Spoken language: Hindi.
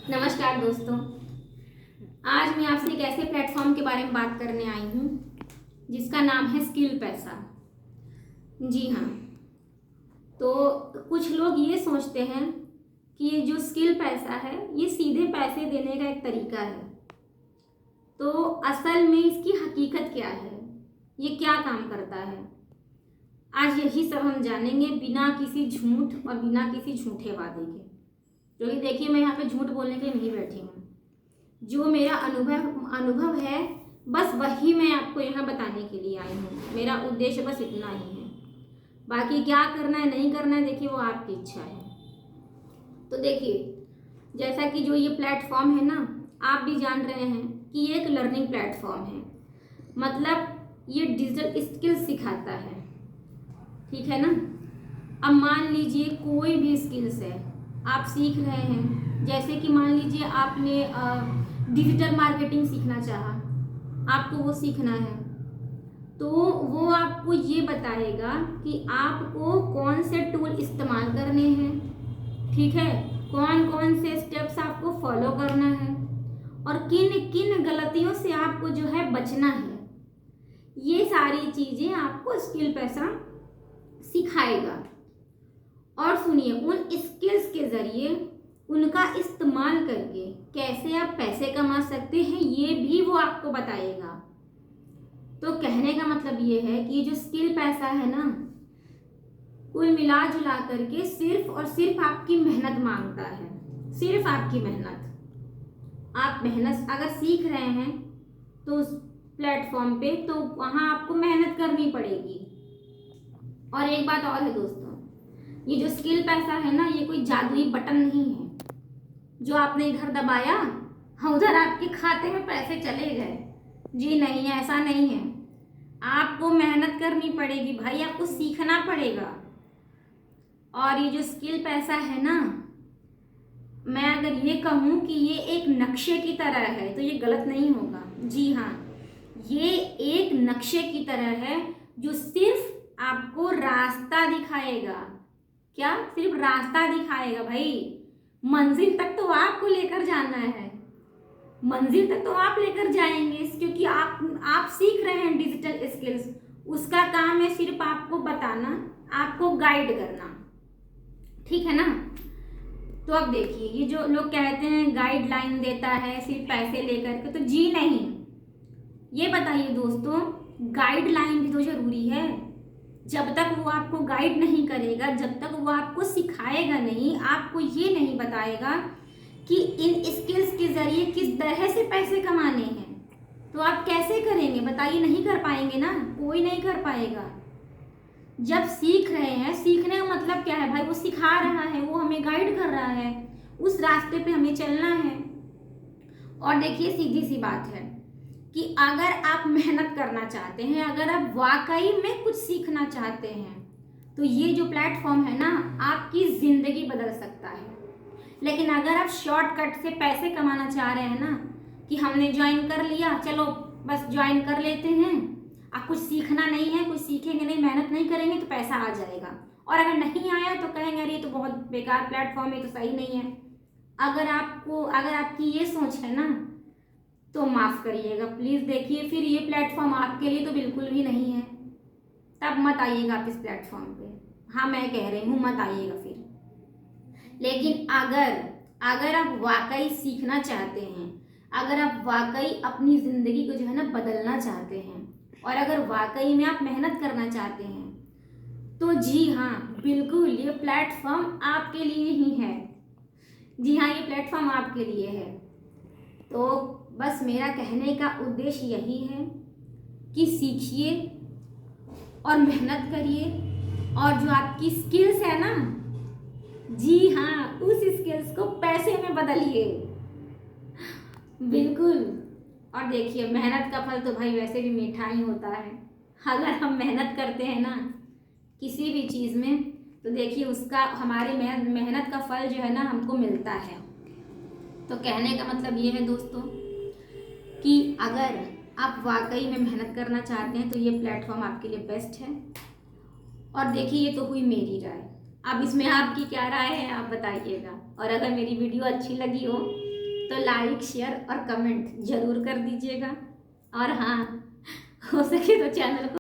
नमस्कार दोस्तों। आज मैं आपसे एक ऐसे प्लेटफॉर्म के बारे में बात करने आई हूँ जिसका नाम है स्किल पैसा। जी हाँ, तो कुछ लोग ये सोचते हैं कि ये जो स्किल पैसा है ये सीधे पैसे देने का एक तरीका है। तो असल में इसकी हकीकत क्या है, ये क्या काम करता है, आज यही सब हम जानेंगे बिना किसी झूठ और बिना किसी झूठे वादे के। क्योंकि देखिए, मैं यहाँ पे झूठ बोलने के लिए नहीं बैठी हूँ। जो मेरा अनुभव है बस वही मैं आपको यहाँ बताने के लिए आई हूँ। मेरा उद्देश्य बस इतना ही है। बाकी क्या करना है नहीं करना है देखिए वो आपकी इच्छा है। तो देखिए, जैसा कि जो ये प्लेटफॉर्म है ना, आप भी जान रहे हैं कि ये एक लर्निंग प्लेटफॉर्म है। मतलब ये डिजिटल स्किल सिखाता है, ठीक है ना। अब मान लीजिए कोई भी स्किल्स है आप सीख रहे हैं, जैसे कि मान लीजिए आपने डिजिटल मार्केटिंग सीखना चाहा, आपको वो सीखना है, तो वो आपको ये बताएगा कि आपको कौन से टूल इस्तेमाल करने हैं, ठीक है, कौन कौन से स्टेप्स आपको फॉलो करना है और किन किन गलतियों से आपको जो है बचना है। ये सारी चीज़ें आपको स्किल पैसा सिखाएगा। और सुनिए, उन स्किल्स के जरिए उनका इस्तेमाल करके कैसे आप पैसे कमा सकते हैं ये भी वो आपको बताएगा। तो कहने का मतलब ये है कि जो स्किल पैसा है ना, कुल मिला जुला करके सिर्फ और सिर्फ आपकी मेहनत मांगता है, सिर्फ आपकी मेहनत। आप मेहनत अगर सीख रहे हैं तो उस प्लेटफॉर्म पे, तो वहाँ आपको मेहनत करनी पड़ेगी। और एक बात और है दोस्तों, ये जो स्किल पैसा है ना, ये कोई जादुई बटन नहीं है जो आपने इधर दबाया हाँ उधर आपके खाते में पैसे चले गए। जी नहीं, ऐसा नहीं है। आपको मेहनत करनी पड़ेगी भाई, आपको सीखना पड़ेगा। और ये जो स्किल पैसा है ना, मैं अगर ये कहूँ कि ये एक नक्शे की तरह है तो ये गलत नहीं होगा। जी हाँ, ये एक नक्शे की तरह है जो सिर्फ आपको रास्ता दिखाएगा। क्या? सिर्फ रास्ता दिखाएगा भाई। मंजिल तक तो आपको लेकर जाना है, मंजिल तक तो आप लेकर जाएंगे, क्योंकि आप सीख रहे हैं डिजिटल स्किल्स। उसका काम है सिर्फ आपको बताना, आपको गाइड करना, ठीक है ना। तो अब देखिए, ये जो लोग कहते हैं गाइडलाइन देता है सिर्फ पैसे लेकर के, तो जी नहीं। ये बताइए दोस्तों, गाइडलाइन भी तो जरूरी है। जब तक वो आपको गाइड नहीं करेगा, जब तक वो आपको सिखाएगा नहीं, आपको ये नहीं बताएगा कि इन स्किल्स के जरिए किस तरह से पैसे कमाने हैं, तो आप कैसे करेंगे बताइए? नहीं कर पाएंगे ना, कोई नहीं कर पाएगा। जब सीख रहे हैं, सीखने का मतलब क्या है भाई? वो सिखा रहा है, वो हमें गाइड कर रहा है, उस रास्ते पे हमें चलना है। और देखिए, सीधी सी बात है कि अगर आप मेहनत करना चाहते हैं, अगर आप वाकई में कुछ सीखना चाहते हैं, तो ये जो प्लेटफॉर्म है ना, आपकी जिंदगी बदल सकता है। लेकिन अगर आप शॉर्टकट से पैसे कमाना चाह रहे हैं ना, कि हमने ज्वाइन कर लिया, चलो बस ज्वाइन कर लेते हैं, आप कुछ सीखना नहीं है, कुछ सीखेंगे नहीं, मेहनत नहीं करेंगे तो पैसा आ जाएगा, और अगर नहीं आया तो कहेंगे अरे ये तो बहुत बेकार प्लेटफॉर्म है, तो सही नहीं है। अगर आपकी ये सोच है ना, तो माफ करिएगा प्लीज। देखिए, फिर ये प्लेटफॉर्म आपके लिए तो बिल्कुल भी नहीं है। तब मत आइएगा आप इस प्लेटफॉर्म पे। हाँ, मैं कह रही हूँ मत आइएगा फिर। लेकिन अगर आप वाकई सीखना चाहते हैं, अगर आप वाकई अपनी जिंदगी को जो है ना बदलना चाहते हैं, और अगर वाकई में आप मेहनत करना चाहते हैं, तो जी हाँ, बिल्कुल ये प्लेटफॉर्म आपके लिए ही है। जी हाँ, ये प्लेटफॉर्म आपके लिए है। तो बस मेरा कहने का उद्देश्य यही है कि सीखिए और मेहनत करिए, और जो आपकी स्किल्स है ना, जी हाँ, उस स्किल्स को पैसे में बदलिए, बिल्कुल। और देखिए, मेहनत का फल तो भाई वैसे भी मीठा ही होता है। अगर हम मेहनत करते हैं ना किसी भी चीज़ में, तो देखिए उसका, हमारी मेहनत का फल जो है ना हमको मिलता है। तो कहने का मतलब ये है दोस्तों कि अगर आप वाकई में मेहनत करना चाहते हैं तो ये प्लेटफॉर्म आपके लिए बेस्ट है। और देखिए, ये तो हुई मेरी राय, अब इसमें आपकी क्या राय है आप बताइएगा। और अगर मेरी वीडियो अच्छी लगी हो तो लाइक, शेयर और कमेंट जरूर कर दीजिएगा। और हाँ, हो सके तो चैनल को